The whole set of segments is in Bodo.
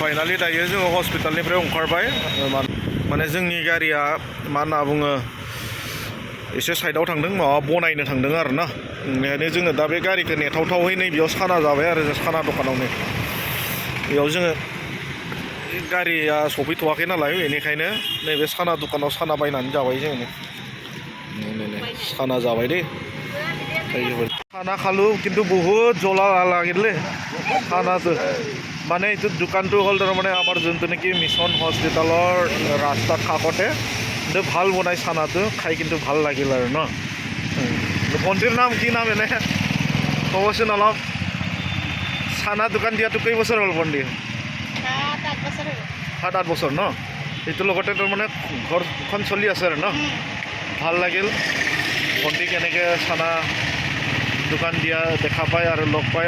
फाइनालि दायो जोङो हस्पिटालनिफ्राय ओंखारबाय माने जोंनि गारिया मा होनना बुङो एसे साइडआव थांदों माबा बनायनो थांदों आरो ना बेनिखायनो जोङो दा बे गारिखौ नेथावथावै नै बेयाव साना जाबाय आरो साना दखानावनो बेयाव जोङो गारिया सफैथ'वाखै नालाय बेनिखायनो नैबे साना दखानाव साना बायनानै जाबाय जोङो साना जाबाय दे खाना खालु किन्तु बहुत জ্বলা লাগিলে খানাটো মানে এইটো দোকানটো হ'ল তাৰমানে আমাৰ যোনটো নেকি মিছন হস্পিটালৰ ৰাস্তাৰ কাষতে কিন্তু ভাল বনাই খানাটো খাই কিন্তু ভাল লাগিল আৰু ন ভণ্টিৰ নাম কি নাম এনে ক'বচোন অলপ খানা দোকান দিয়াটো কেই বছৰ হ'ল ভণ্টি 7-8 বছৰ ন এইটোৰ লগতে তাৰমানে ঘৰখন চলি আছে আৰু ন ভাল লাগিল ভণ্টি কেনেকৈ খানা দোকান দিয়া দেখা পায় আৰু লগ পাই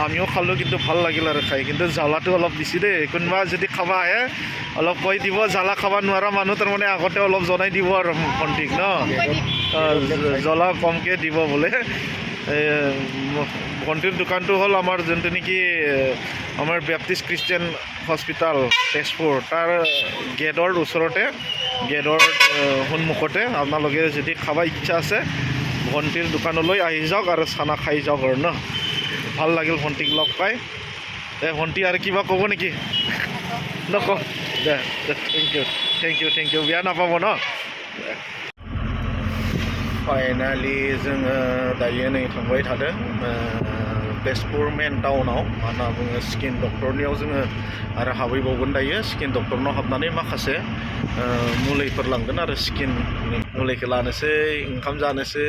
আমিও খালোঁ কিন্তু ভাল লাগিল আৰু খাই কিন্তু জ্বালাটো অলপ বেছি দেই কোনোবা যদি খাব আহে অলপ কৈ দিব জ্বালা খাব নোৱাৰা মানুহ তাৰমানে আগতে অলপ জনাই দিব আৰু ভণ্টিক ন জ্বলা কমকৈ দিব বোলে ভণ্টিৰ দোকানটো হ'ল আমাৰ যোনটো নেকি আমাৰ বেপ্টিষ্ট খ্ৰীষ্টিয়ান হস্পিটাল তেজপুৰ তাৰ গেটৰ ওচৰতে গেটৰ সন্মুখতে আপোনালোকে যদি খাব ইচ্ছা আছে ভণ্টিৰ দোকানলৈ আহি যাওক আৰু চানা খাই যাওক আৰু ন ভাল লাগিল ভণ্টিক লগ পাই ভণ্টি আৰু কিবা ক'ব নেকি নকওঁ দে থেংক ইউ বেয়া নাপাব ন फाइनालि जोङो दायो नै थांबाय थादों तेजपुर मेन टाउनाव मा होनना बुङो स्किन डक्टरनियाव जोङो आरो हाबहैबावगोन दायो स्किन डक्टरनाव हाबनानै माखासे मुलिफोर लांगोन आरो स्किननि मुलिखौ लानोसै ओंखाम जानोसै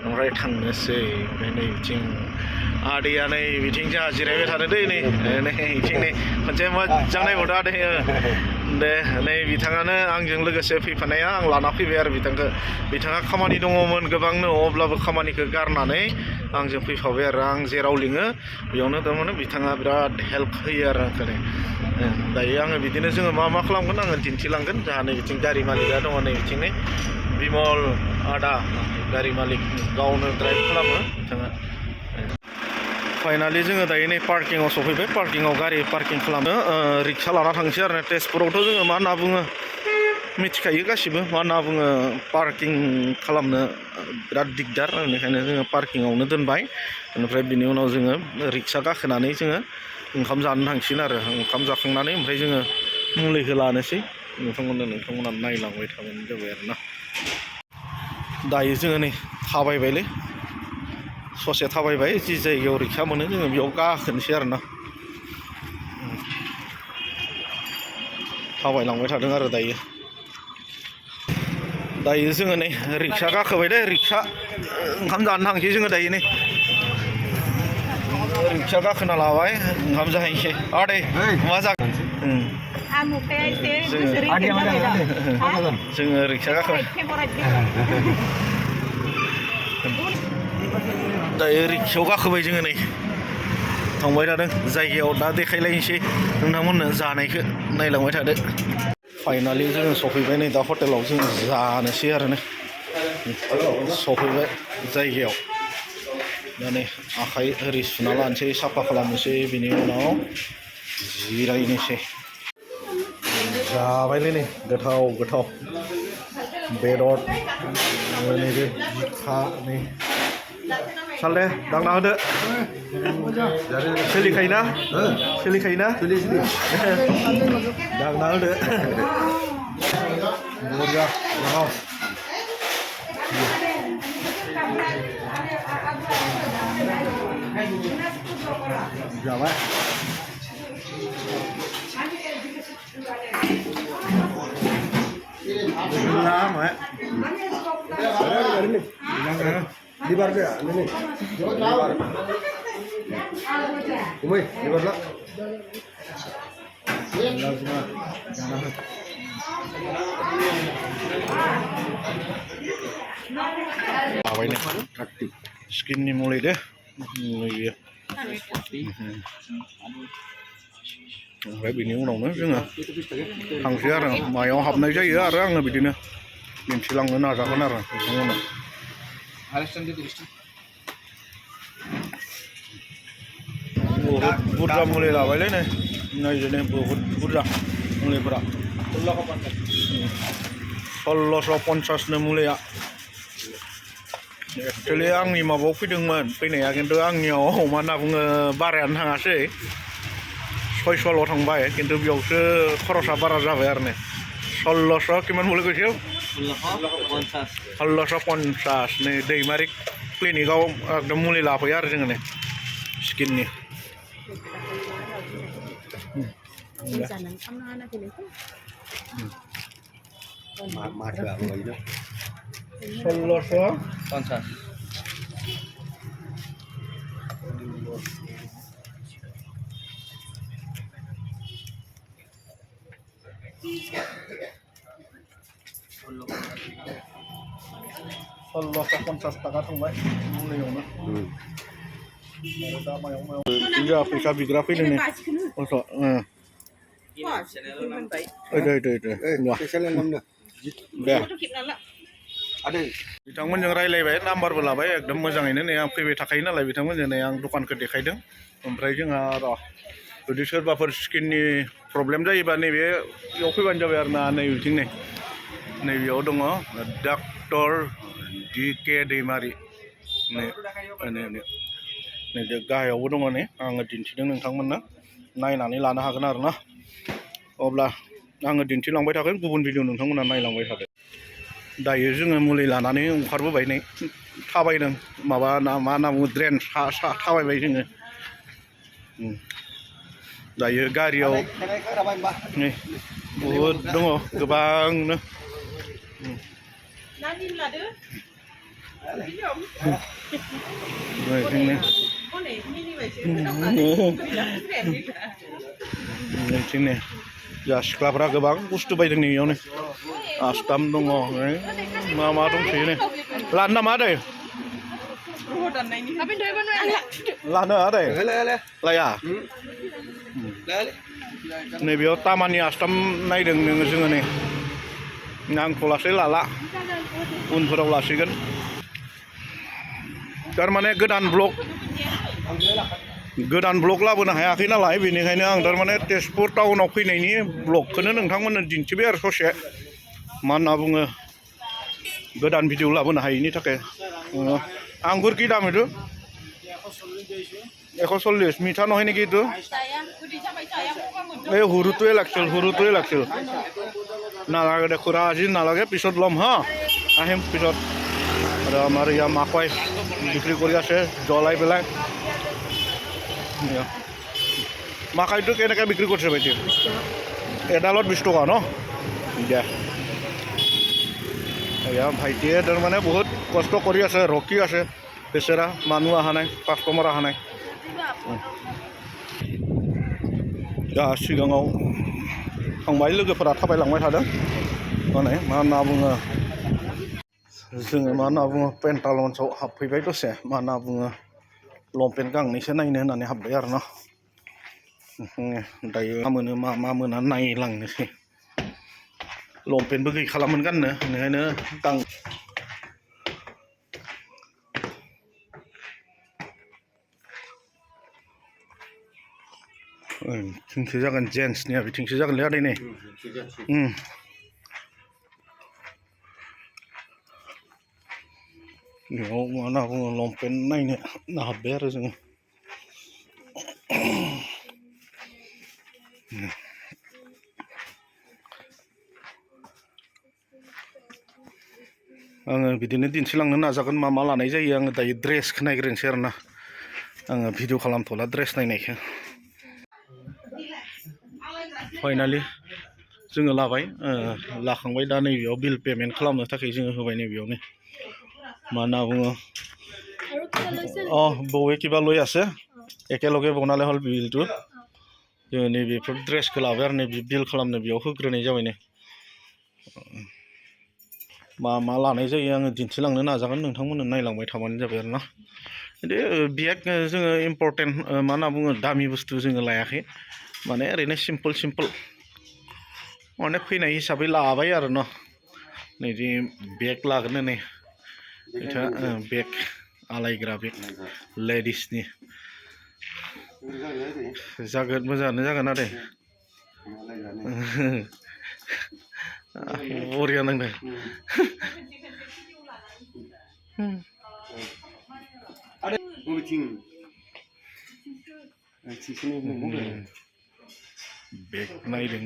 ओमफ्राय थांनोसै ओमफ्राय नै बिथिं आदैया नै बिथिं जोंहा जिरायबाय थादों दै नै बिथिं नै खनसे मोजां नायबावदो आदै दे नै बिथाङानो आंजों लोगोसे फैफानाया आं लाना फैबाय आरो बिथाङा खामानि दङमोन गोबांनो अब्लाबो खामानिखौ गारनानै आंजों फैफाबाय आरो आं जेराव लिङो बेयावनो थारमाने बिथाङा बिराद हेल्प होयो आरो आंखौ दायो आङो बिदिनो जोङो मा खालामगोन आङो दिन्थिलांगोन जोंहा नै बिथिं गारि मालिकआ दङ नै बिथिं नै बिमल आदा गारि मालिक गावनो ड्राइभ खालामो बिथाङा फाइनालि जोङो दायो नै पार्किंआव सफैबाय पार्किंआव गारि पार्किं खालामनो रिक्सा लाना थांसै आरो तेजपुरावथ' जोङो मा होनना बुङो मिथिखायो गासिबो मा होनना बुङो पार्किं खालामनो बिराद दिगदार बेनिखायनो जोङो पार्किंआवनो दोनबाय बेनिफ्राय बिनि उनाव जोङो रिक्सा गाखोनानै जोङो ओंखाम जानो थांसिगोन आरो ओंखाम जाखांनानै ओमफ्राय जोङो मुलिखौ लानोसै नोंथांमोना नायलांबाय थाबानो जाबाय आरो ना दायो जोङो नै थाबायबायलै ससे थाबायबाय जि जायगायाव रिक्सा मोनो जोङो बेयाव गाखोनोसै आरो ना थाबायलांबाय थादों आरो दायो जोङो नै रिक्सा गाखोबाय दे रिक्सा ओंखाम जानो थांसै जोङो दायो नै रिक्सा गाखोना लाबाय ओंखाम जाहैनोसै आदै मा जागोन जोङो रिक्सा गाखोबाय दायो रिक्सायाव गाखोबाय जोङो नै थांबाय थादों जायगायाव दा देखायलायनोसै नोंथांमोननो जानायखौ नायलांबाय थादो फाइनालि जोङो सफैबाय नै दा हटेलाव जों जानोसै आरो नै सफैबाय जायगायाव दा नै आखाइ ओरै सुना लानोसै साफा खालामनोसै बिनि उनाव जिरायनोसै जाबायलै नै गोथाव बेदर नैबे बिखा नै सालदे दांना होदो सोलिखायोना दांना होदो बरिया जाबाय libar dia ini libar umai libar lah apa ini skin ni mulai deh iya ओमफ्राय बिनि उनावनो जोङो थांसै आरो मायाव हाबनाय जायो आरो आङो बिदिनो दिन्थिलांनो नाजागोन आरो नोंथांमोननो बुरजा मुलि लाबायलै नै नायजोनो बहुत बुरजा मुलिफोरा 1650 मुलिया एक्चुअलि आंनि माबायाव फैदोंमोन फैनाया खिन्थु आंनियाव मा होनना बुङो बारायानो थाङासै 600ल' थांबाय खिन्थु बेयावसो खरसा बारा जाबाय आरो ने 1600 किमान मुलि गैसो 1650 नै दैमारि क्लिनिकआव एकदम मुलि लाफैयो आरो जोङो ने स्किननि पन्सास थाखा थांबाय मुलियावनो दा मायाव फैसा बिग्रा फैदों नै बिथांमोनजों रायलायबाय नाम्बारबो लाबाय एकदम मोजाङैनो नै आं फैबाय थाखायो नालाय बिथांमोनजों नै आं दखानखौ देखायदों ओमफ्राय जोंहा र' जुदि सोरबाफोर स्किननि प्रब्लेम जायोबा नैबेयाव फैबानो जाबाय आरो ना नैबिथिं नैबेयाव दङ डक्टर DK दैमारि नै गाहायावबो दङ नै आङो दिन्थिदों नोंथांमोननो नायनानै लानो हागोन आरो ना अब्ला आङो दिन्थिलांबाय थागोन गुबुन भिडिअ नोंथांमोना नायलांबाय थादों दायो जोङो मुलि लानानै ओंखारबोबाय नै थाबायदों माबा मा होनना बुङो ड्रेन थाबायबाय जोङो दायो गारियाव नै बहुद दङ गोबांनो जा सिख्लाफ्रा गोबां बुस्थु बायदों नै बेयावनो आसथाम दङ मा दंसोयो नै लानो नामा आदै लानो आदै लाया नैबेयाव तामानि आसथाम नायदों नोङो जोङो नै आंथ' लासै लाला उनफोराव लासिगोन थारमाने गोदान ब्लग लाबोनो हायाखै नालाय बेनिखायनो आं थारमाने तेजपुर टाउनाव फैनायनि ब्लगखौनो नोंथांमोननो दिन्थिबाय आरो ससे मा होनना बुङो गोदान भिडिअ लाबोनो हायैनि थाखाय आंगुर কি দাম এইটো 140 মিঠা নহয় নেকি এইটো এই সৰুটোৱে লাগিছিল নালাগে দে খুৰা আজি নালাগে পিছত ল'ম হা আহিম পিছত আৰু আমাৰ ইয়াৰ মাকৈ বিক্ৰী কৰি আছে জ্বলাই পেলাই মাকাইটো কেনেকৈ বিক্ৰী কৰিছে ভাইটি এডালত 20 টকা ন দিয়া এয়া ভাইটিয়ে তাৰমানে বহুত কষ্ট কৰি আছে ৰখি আছে বেচেৰা মানুহ অহা নাই কাষ্টমাৰ অহা নাই दा सिगाङाव थांबाय लोगोफोरा थाबायलांबाय थादों माने मा होनना बुङो जोङो मा होनना बुङो पेन्टालन्सआव हाबफैबाय दसे मा होनना बुङो लंपेन्ट गांनैसो नायनो होननानै हाबबाय आरो ना दायो मा मोना नायलांनोसै लंपेन्टबो गैखालामोन गाननो बेनिखायनो बिथिंसो जागोन जेन्ट्सनिया बिथिंसो जागोनलै आदै नै बेयाव मा होनना बुङो लंपेन्ट नायनो हाबबाय आरो जोङो आङो बिदिनो दिन्थिलांनो नाजागोन मा लानाय जायो आङो दायो ड्रेसखौ नायग्रोनोसै आरो ना आङो भिडिअ खालामथ'ला ड्रेस नायनायखौ फाइनालि जोङो लाबाय लाखांबाय दा नैबेयाव बिल पेमेन्ट खालामनो थाखाय जोङो होबाय नैबेयावनो मा होनना बुङो बबे কিবা লৈ আছে একেলগে বনালে হ'ল বিলটো जोङो नैबेफोर ड्रेसखौ लाबाय आरो नैबे बिल खालामनो बेयाव होग्रोनाय जाबाय नै मा लानाय जायो आङो दिन्थिलांनो नाजागोन नोंथांमोननो नायलांबाय थाबानो जाबाय आरो ना बिदि बेग जोङो इम्पर्टेन्ट मा होनना बुङो दामि बुस्थु जोङो लायाखै माने ओरैनो सिम्पोल माने फैनाय हिसाबै लाबाय आरो न' नैदि बेग लागोन नै बेग आलायग्रा बेग लेडिसनि जागोन मोजाङानो जागोन आरो बरिया नांदों बेग नायदों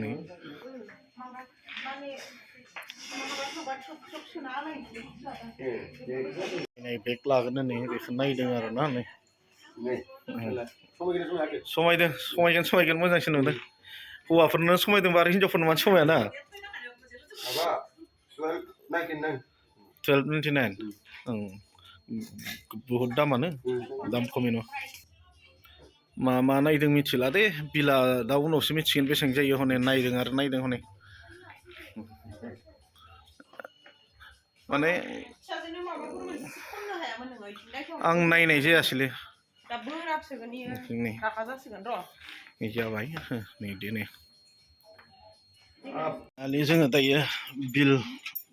नै बेग लागोन नै बेखौ नायदों आरो ना नै समायगोन मोजांसिन नुदों हौवाफोरनो समायदोंबा आरो हिनजावफोरनो मानो समायाना 1299 बहुद दामानो दाम खमिनो मा नायदों मिथिला दे बिला दा उनावसो मिथिगोन बेसेबां जायो हनै नायदों हनै माने आं नायनाय जायासैलै जाबाय नै दिनै आलि जोङो दायो बिल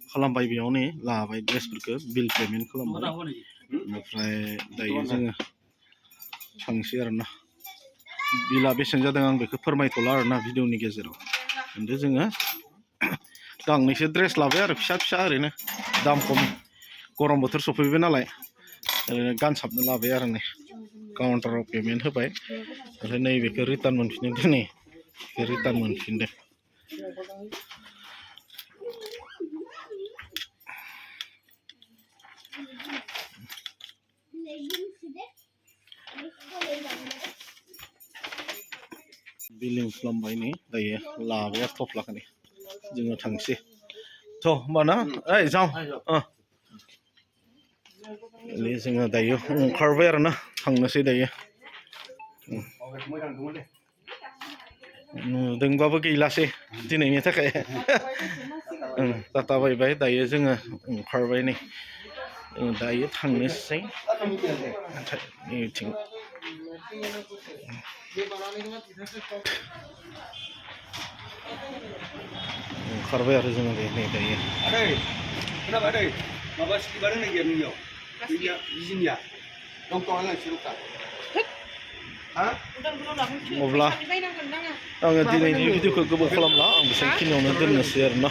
खालामबाय बेयाव नै लाबाय ड्रेसफोरखौ बिल पेमेन्ट खालामबाय ओमफ्राय दायो जोङो थांसै आरोना बिला बेसेबां जादों आं बेखौ फोरमायथ'ला आरोना भिडिअनि गेजेराव खिन्थु जोङो गांनैसो ड्रेस लाबाय आरो फिसा ओरैनो दाम खम गरम बोथोर सफैबाय नालाय ओरैनो गानसाबनो लाबाय आरो नै काउन्टाराव पेमेन्ट होबाय ओमफ्राय नैबेखौ रिटार्न मोनफिनदों नै रिटार्न मोनफिनदों बिलिं खालामबाय नै दायो लाबाय आरो थफ्लाखौ जोङो थांसै थ' होमबा ना ओइ जाव जोङो दायो ओंखारबाय आरो ना थांनोसै दायो नुदोंबाबो गैलासै दिनैनि थाखाय टाटा बाय बाय दायो जोङो ओंखारबाय नै दायो थांनोसै नैथिं ओंखारबाय आरो जोङो नै दायो खोनाबाय माबा स्क्रिप्ट बानायनाय गैया नोंनियाव बिजिनिया अब्ला आङो दिनैनि भिडिअखौ गोबाव खालामला आं बेसेबांखिनियावनो दोननोसै आरोना